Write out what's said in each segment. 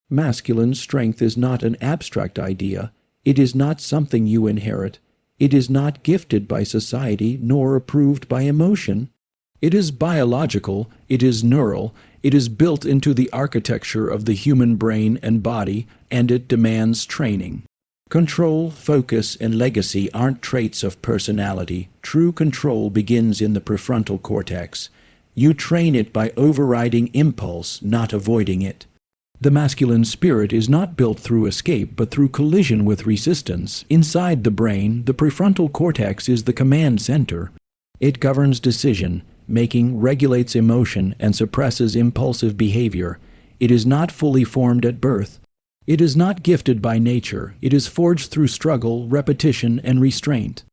Masculine strength is not an abstract idea. It is not something you inherit. It is not gifted by society nor approved by emotion. It is biological, it is neural, it is built into the architecture of the human brain and body, and it demands training. Control, focus, and legacy aren't traits of personality. True control begins in the prefrontal cortex. You train it by overriding impulse, not avoiding it. The masculine spirit is not built through escape, but through collision with resistance. Inside the brain, the prefrontal cortex is the command center. It governs decision making, regulates emotion, and suppresses impulsive behavior. It is not fully formed at birth. It is not gifted by nature. It is forged through struggle, repetition, and restraint.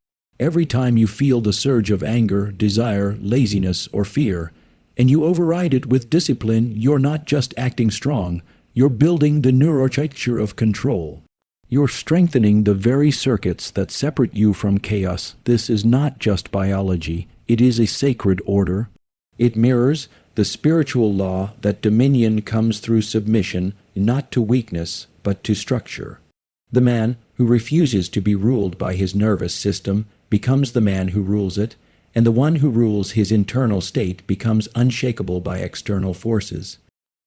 Every time you feel the surge of anger, desire, laziness, or fear, and you override it with discipline, you're not just acting strong, you're building the neuroarchitecture of control. You're strengthening the very circuits that separate you from chaos. This is not just biology. It is a sacred order. It mirrors the spiritual law that dominion comes through submission, not to weakness, but to structure. The man who refuses to be ruled by his nervous system becomes the man who rules it, and the one who rules his internal state becomes unshakable by external forces.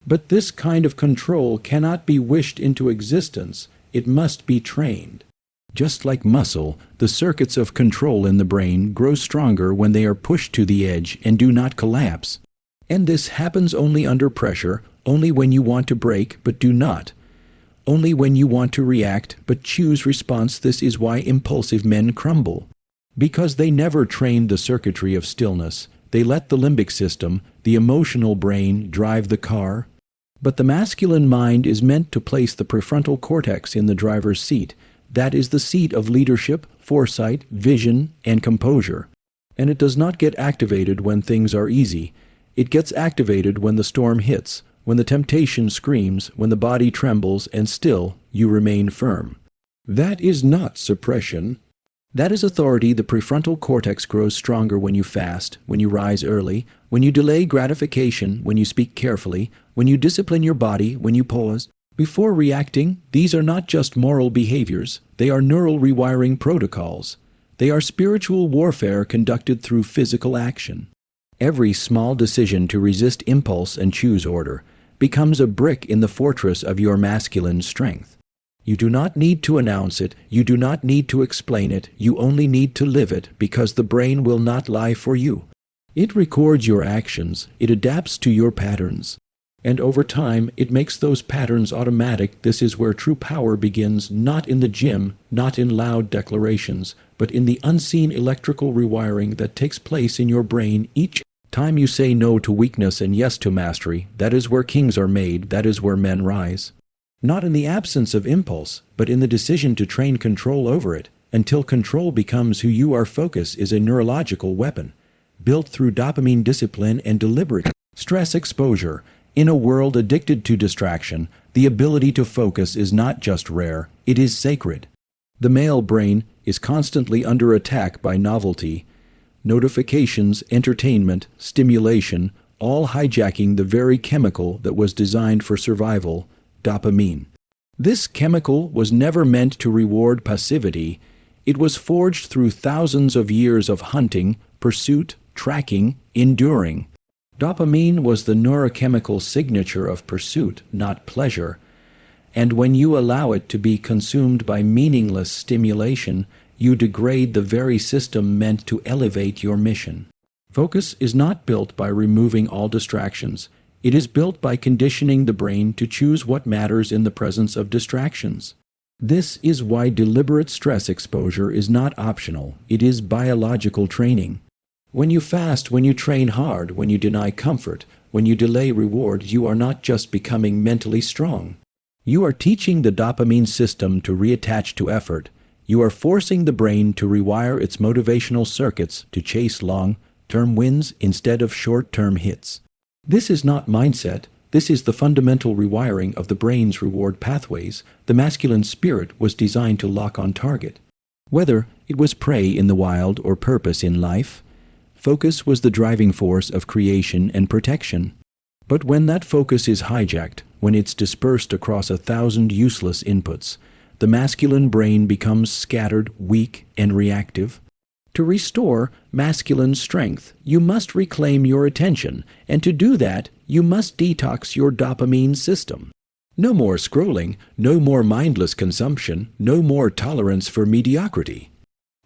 But this kind of control cannot be wished into existence. It must be trained. Just like muscle, the circuits of control in the brain grow stronger when they are pushed to the edge and do not collapse. And this happens only under pressure, only when you want to break but do not. Only when you want to react but choose response. This is why impulsive men crumble. Because they never trained the circuitry of stillness. They let the limbic system, the emotional brain, drive the car. But the masculine mind is meant to place the prefrontal cortex in the driver's seat. That is the seat of leadership, foresight, vision, and composure. And it does not get activated when things are easy. It gets activated when the storm hits, when the temptation screams, when the body trembles, and still you remain firm. That is not suppression. That is authority. The prefrontal cortex grows stronger when you fast, when you rise early, when you delay gratification, when you speak carefully, when you discipline your body, when you pause. Before reacting, these are not just moral behaviors, they are neural rewiring protocols. They are spiritual warfare conducted through physical action. Every small decision to resist impulse and choose order becomes a brick in the fortress of your masculine strength. You do not need to announce it, you do not need to explain it, you only need to live it, because the brain will not lie for you. It records your actions, it adapts to your patterns. And over time, it makes those patterns automatic. This is where true power begins, not in the gym, not in loud declarations, but in the unseen electrical rewiring that takes place in your brain each time you say no to weakness and yes to mastery. That is where kings are made, that is where men rise. Not in the absence of impulse, but in the decision to train control over it, until control becomes who you are. Focus is a neurological weapon, built through dopamine discipline and deliberate stress exposure. In a world addicted to distraction, the ability to focus is not just rare, it is sacred. The male brain is constantly under attack by novelty, notifications, entertainment, stimulation, all hijacking the very chemical that was designed for survival, dopamine. This chemical was never meant to reward passivity. It was forged through thousands of years of hunting, pursuit, tracking, enduring. Dopamine was the neurochemical signature of pursuit, not pleasure. And when you allow it to be consumed by meaningless stimulation, you degrade the very system meant to elevate your mission. Focus is not built by removing all distractions. It is built by conditioning the brain to choose what matters in the presence of distractions. This is why deliberate stress exposure is not optional. It is biological training. When you fast, when you train hard, when you deny comfort, when you delay reward, you are not just becoming mentally strong. You are teaching the dopamine system to reattach to effort. You are forcing the brain to rewire its motivational circuits to chase long-term wins instead of short-term hits. This is not mindset. This is the fundamental rewiring of the brain's reward pathways. The masculine spirit was designed to lock on target. Whether it was prey in the wild or purpose in life, focus was the driving force of creation and protection. But when that focus is hijacked, when it's dispersed across 1,000 useless inputs, the masculine brain becomes scattered, weak, and reactive. To restore masculine strength, you must reclaim your attention, and to do that, you must detox your dopamine system. No more scrolling, no more mindless consumption, no more tolerance for mediocrity.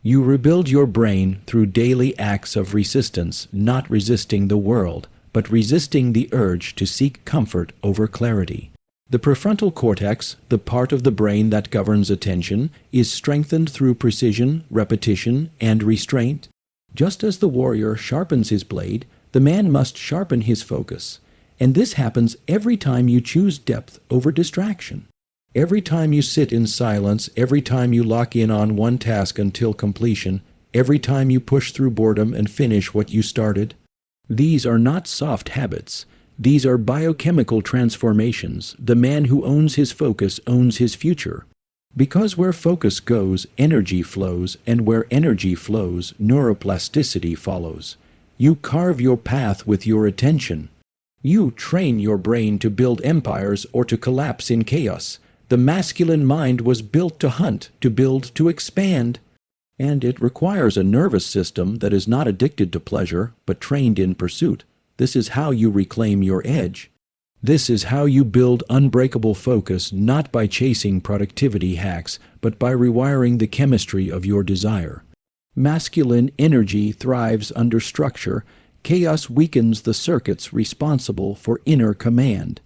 You rebuild your brain through daily acts of resistance, not resisting the world, but resisting the urge to seek comfort over clarity. The prefrontal cortex, the part of the brain that governs attention, is strengthened through precision, repetition, and restraint. Just as the warrior sharpens his blade, the man must sharpen his focus. And this happens every time you choose depth over distraction. Every time you sit in silence, every time you lock in on one task until completion, every time you push through boredom and finish what you started. These are not soft habits. These are biochemical transformations. The man who owns his focus owns his future. Because where focus goes, energy flows, and where energy flows, neuroplasticity follows. You carve your path with your attention. You train your brain to build empires or to collapse in chaos. The masculine mind was built to hunt, to build, to expand. And it requires a nervous system that is not addicted to pleasure, but trained in pursuit. This is how you reclaim your edge. This is how you build unbreakable focus, not by chasing productivity hacks, but by rewiring the chemistry of your desire. Masculine energy thrives under structure. Chaos weakens the circuits responsible for inner command.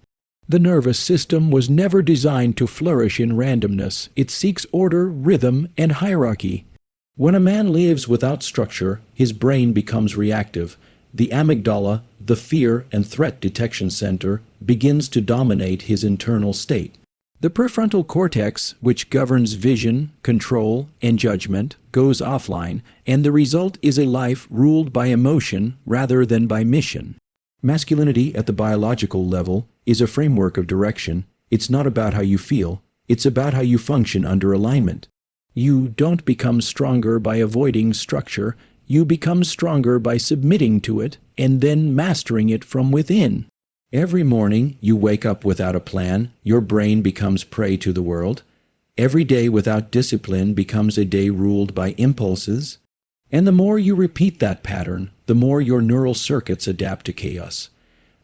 The nervous system was never designed to flourish in randomness. It seeks order, rhythm, and hierarchy. When a man lives without structure, his brain becomes reactive. The amygdala, the fear and threat detection center, begins to dominate his internal state. The prefrontal cortex, which governs vision, control, and judgment, goes offline, and the result is a life ruled by emotion rather than by mission. Masculinity at the biological level is a framework of direction. It's not about how you feel, it's about how you function under alignment. You don't become stronger by avoiding structure. You become stronger by submitting to it and then mastering it from within. Every morning you wake up without a plan, your brain becomes prey to the world. Every day without discipline becomes a day ruled by impulses. And the more you repeat that pattern, the more your neural circuits adapt to chaos.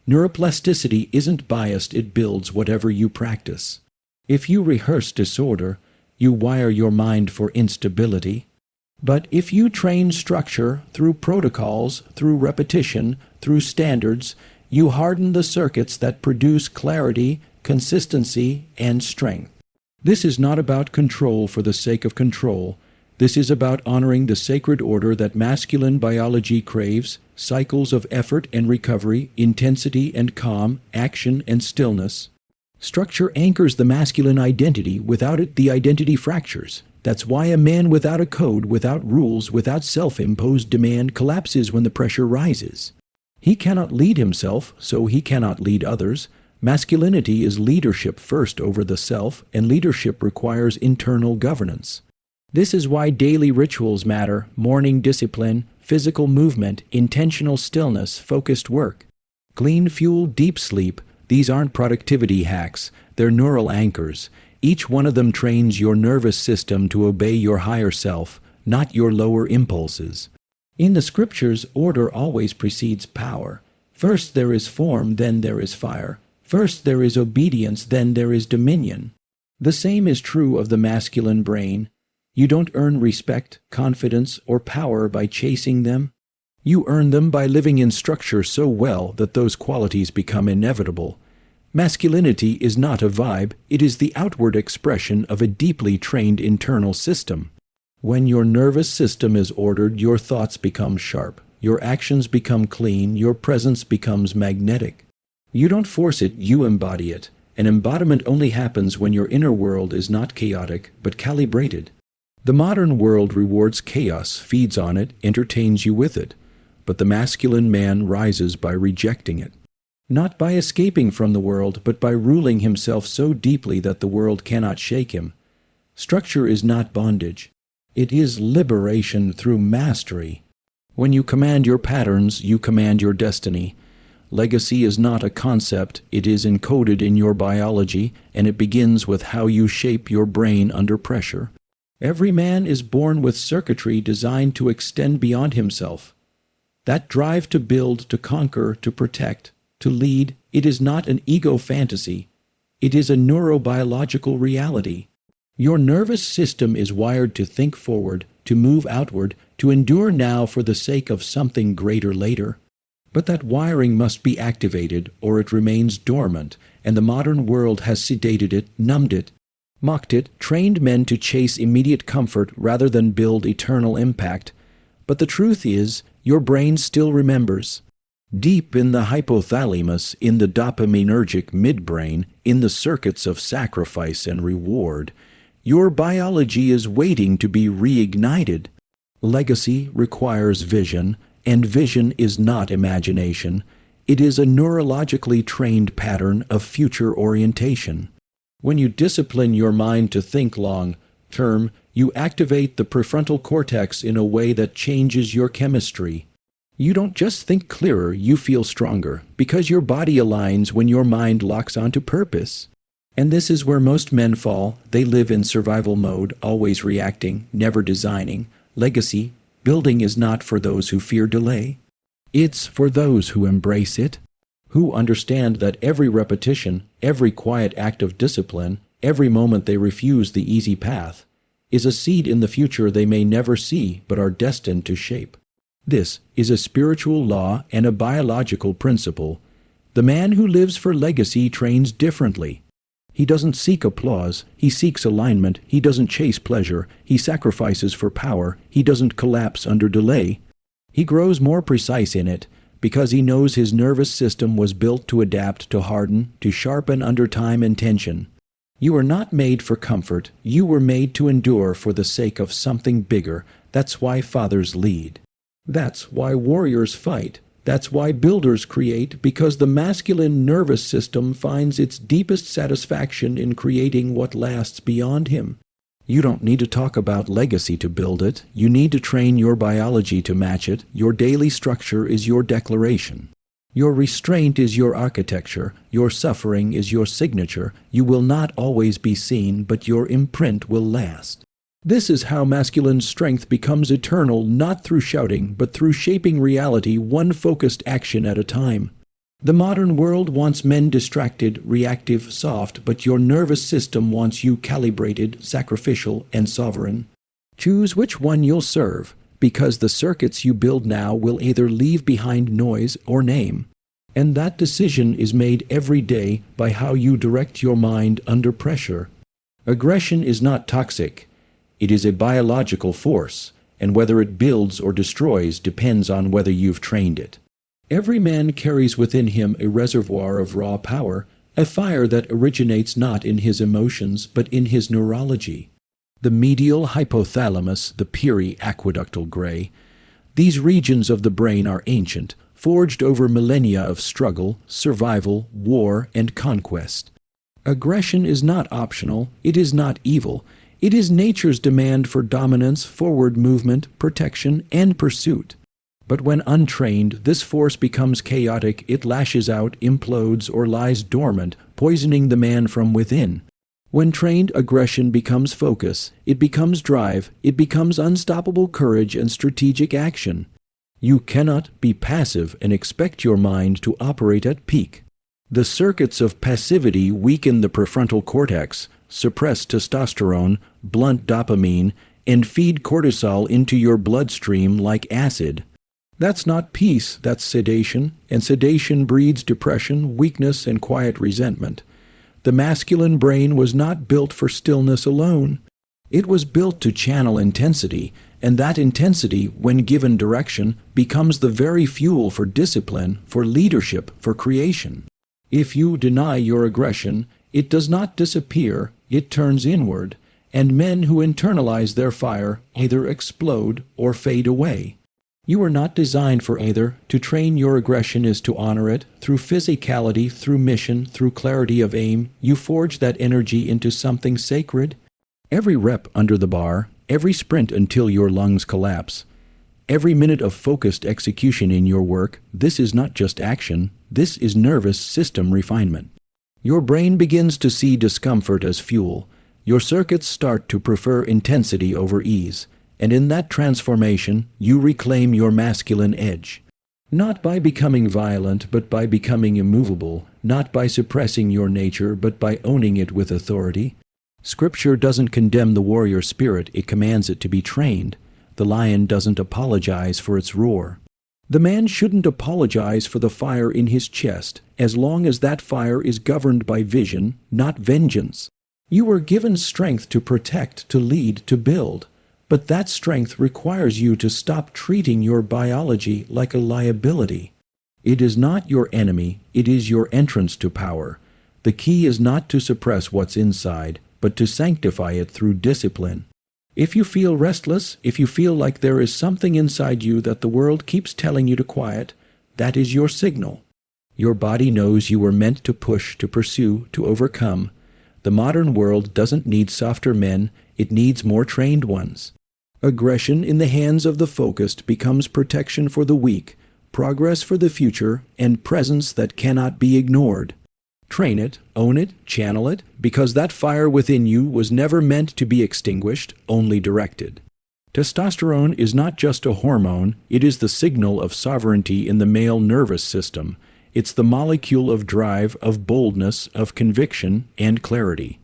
Neuroplasticity isn't biased, it builds whatever you practice. If you rehearse disorder, you wire your mind for instability. But if you train structure through protocols, through repetition, through standards, you harden the circuits that produce clarity, consistency, and strength. This is not about control for the sake of control. This is about honoring the sacred order that masculine biology craves, cycles of effort and recovery, intensity and calm, action and stillness. Structure anchors the masculine identity. Without it, the identity fractures. That's why a man without a code, without rules, without self-imposed demand collapses when the pressure rises. He cannot lead himself, so he cannot lead others. Masculinity is leadership first over the self, and leadership requires internal governance. This is why daily rituals matter: morning discipline, physical movement, intentional stillness, focused work. Clean fuel, deep sleep. These aren't productivity hacks, they're neural anchors. Each one of them trains your nervous system to obey your higher self, not your lower impulses. In the scriptures, order always precedes power. First there is form, then there is fire. First there is obedience, then there is dominion. The same is true of the masculine brain. You don't earn respect, confidence, or power by chasing them. You earn them by living in structure so well that those qualities become inevitable. Masculinity is not a vibe, it is the outward expression of a deeply trained internal system. When your nervous system is ordered, your thoughts become sharp, your actions become clean, your presence becomes magnetic. You don't force it, you embody it. An embodiment only happens when your inner world is not chaotic, but calibrated. The modern world rewards chaos, feeds on it, entertains you with it. But the masculine man rises by rejecting it. Not by escaping from the world, but by ruling himself so deeply that the world cannot shake him. Structure is not bondage. It is liberation through mastery. When you command your patterns, you command your destiny. Legacy is not a concept, it is encoded in your biology, and it begins with how you shape your brain under pressure. Every man is born with circuitry designed to extend beyond himself. That drive to build, to conquer, to protect, to lead, it is not an ego fantasy. It is a neurobiological reality. Your nervous system is wired to think forward, to move outward, to endure now for the sake of something greater later. But that wiring must be activated, or it remains dormant, and the modern world has sedated it, numbed it, mocked it, trained men to chase immediate comfort rather than build eternal impact. But the truth is, your brain still remembers. Deep in the hypothalamus, in the dopaminergic midbrain, in the circuits of sacrifice and reward, your biology is waiting to be reignited. Legacy requires vision, and vision is not imagination. It is a neurologically trained pattern of future orientation. When you discipline your mind to think long-term, you activate the prefrontal cortex in a way that changes your chemistry. You don't just think clearer, you feel stronger, because your body aligns when your mind locks onto purpose. And this is where most men fall. They live in survival mode, always reacting, never designing. Legacy building is not for those who fear delay. It's for those who embrace it, who understand that every repetition, every quiet act of discipline, every moment they refuse the easy path, is a seed in the future they may never see but are destined to shape. This is a spiritual law and a biological principle. The man who lives for legacy trains differently. He doesn't seek applause, he seeks alignment, he doesn't chase pleasure, he sacrifices for power, he doesn't collapse under delay. He grows more precise in it, because he knows his nervous system was built to adapt, to harden, to sharpen under time and tension. You are not made for comfort, you were made to endure for the sake of something bigger. That's why fathers lead. That's why warriors fight. That's why builders create, because the masculine nervous system finds its deepest satisfaction in creating what lasts beyond him. You don't need to talk about legacy to build it. You need to train your biology to match it. Your daily structure is your declaration. Your restraint is your architecture. Your suffering is your signature. You will not always be seen, but your imprint will last. This is how masculine strength becomes eternal, not through shouting, but through shaping reality one focused action at a time. The modern world wants men distracted, reactive, soft, but your nervous system wants you calibrated, sacrificial, and sovereign. Choose which one you'll serve, because the circuits you build now will either leave behind noise or name. And that decision is made every day by how you direct your mind under pressure. Aggression is not toxic. It is a biological force, and whether it builds or destroys depends on whether you've trained it. Every man carries within him a reservoir of raw power, a fire that originates not in his emotions but in his neurology. The medial hypothalamus, the peri-aqueductal gray. These regions of the brain are ancient, forged over millennia of struggle, survival, war, and conquest. Aggression is not optional, it is not evil. It is nature's demand for dominance, forward movement, protection, and pursuit. But when untrained, this force becomes chaotic, it lashes out, implodes, or lies dormant, poisoning the man from within. When trained, aggression becomes focus, it becomes drive, it becomes unstoppable courage and strategic action. You cannot be passive and expect your mind to operate at peak. The circuits of passivity weaken the prefrontal cortex, suppress testosterone, blunt dopamine, and feed cortisol into your bloodstream like acid. That's not peace, that's sedation, and sedation breeds depression, weakness, and quiet resentment. The masculine brain was not built for stillness alone. It was built to channel intensity, and that intensity, when given direction, becomes the very fuel for discipline, for leadership, for creation. If you deny your aggression, it does not disappear, it turns inward, and men who internalize their fire either explode or fade away. You are not designed for either. To train your aggression is to honor it. Through physicality, through mission, through clarity of aim, you forge that energy into something sacred. Every rep under the bar, every sprint until your lungs collapse, Every minute of focused execution in your work, this is not just action, this is nervous system refinement. Your brain begins to see discomfort as fuel. Your circuits start to prefer intensity over ease, and in that transformation, you reclaim your masculine edge. Not by becoming violent, but by becoming immovable, not by suppressing your nature, but by owning it with authority. Scripture doesn't condemn the warrior spirit, it commands it to be trained. The lion doesn't apologize for its roar. The man shouldn't apologize for the fire in his chest, as long as that fire is governed by vision, not vengeance. You were given strength to protect, to lead, to build. But that strength requires you to stop treating your biology like a liability. It is not your enemy, it is your entrance to power. The key is not to suppress what's inside, but to sanctify it through discipline. If you feel restless, if you feel like there is something inside you that the world keeps telling you to quiet, that is your signal. Your body knows you were meant to push, to pursue, to overcome. The modern world doesn't need softer men, it needs more trained ones. Aggression in the hands of the focused becomes protection for the weak, progress for the future, and presence that cannot be ignored. Train it, own it, channel it, because that fire within you was never meant to be extinguished, only directed. Testosterone is not just a hormone, it is the signal of sovereignty in the male nervous system. It's the molecule of drive, of boldness, of conviction, and clarity.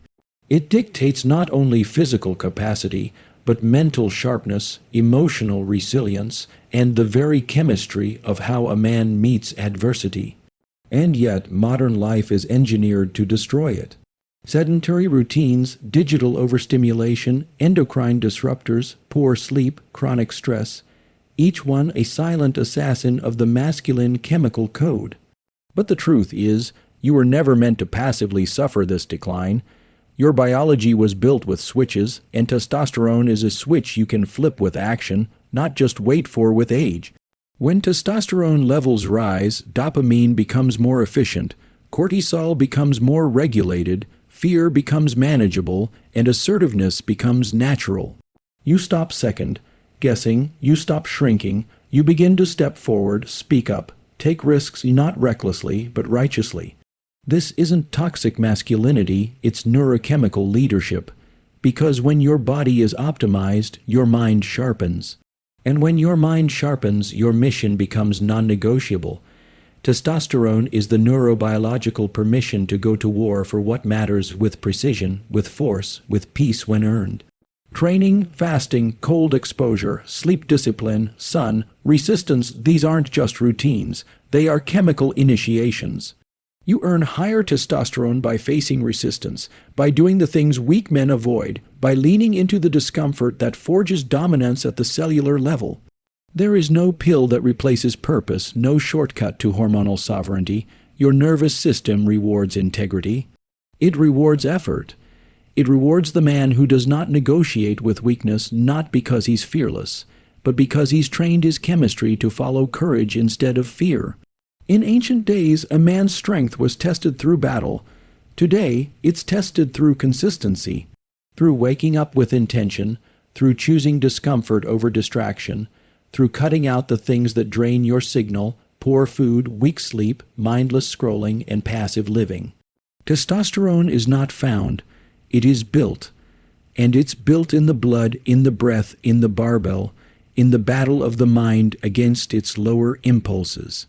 It dictates not only physical capacity, but mental sharpness, emotional resilience, and the very chemistry of how a man meets adversity. And yet, modern life is engineered to destroy it. Sedentary routines, digital overstimulation, endocrine disruptors, poor sleep, chronic stress, each one a silent assassin of the masculine chemical code. But the truth is, you were never meant to passively suffer this decline. Your biology was built with switches, and testosterone is a switch you can flip with action, not just wait for with age. When testosterone levels rise, dopamine becomes more efficient, cortisol becomes more regulated, fear becomes manageable, and assertiveness becomes natural. You stop second guessing, you stop shrinking, you begin to step forward, speak up, take risks not recklessly but righteously. This isn't toxic masculinity, it's neurochemical leadership. Because when your body is optimized, your mind sharpens. And when your mind sharpens, your mission becomes non-negotiable. Testosterone is the neurobiological permission to go to war for what matters with precision, with force, with peace when earned. Training, fasting, cold exposure, sleep discipline, sun, resistance, these aren't just routines, they are chemical initiations. You earn higher testosterone by facing resistance, by doing the things weak men avoid, by leaning into the discomfort that forges dominance at the cellular level. There is no pill that replaces purpose, no shortcut to hormonal sovereignty. Your nervous system rewards integrity. It rewards effort. It rewards the man who does not negotiate with weakness, not because he's fearless, but because he's trained his chemistry to follow courage instead of fear. In ancient days, a man's strength was tested through battle. Today, it's tested through consistency, through waking up with intention, through choosing discomfort over distraction, through cutting out the things that drain your signal, poor food, weak sleep, mindless scrolling, and passive living. Testosterone is not found, it is built. And it's built in the blood, in the breath, in the barbell, in the battle of the mind against its lower impulses.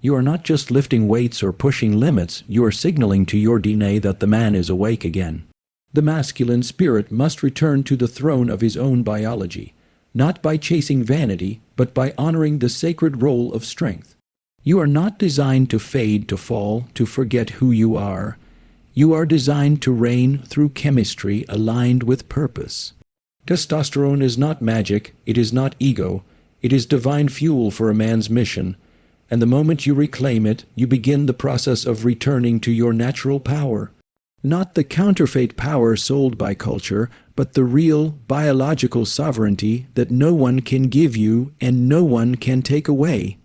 You are not just lifting weights or pushing limits, you are signaling to your DNA that the man is awake again. The masculine spirit must return to the throne of his own biology, not by chasing vanity, but by honoring the sacred role of strength. You are not designed to fade, to fall, to forget who you are. You are designed to reign through chemistry aligned with purpose. Testosterone is not magic, it is not ego, it is divine fuel for a man's mission. And the moment you reclaim it, you begin the process of returning to your natural power. Not the counterfeit power sold by culture, but the real biological sovereignty that no one can give you and no one can take away.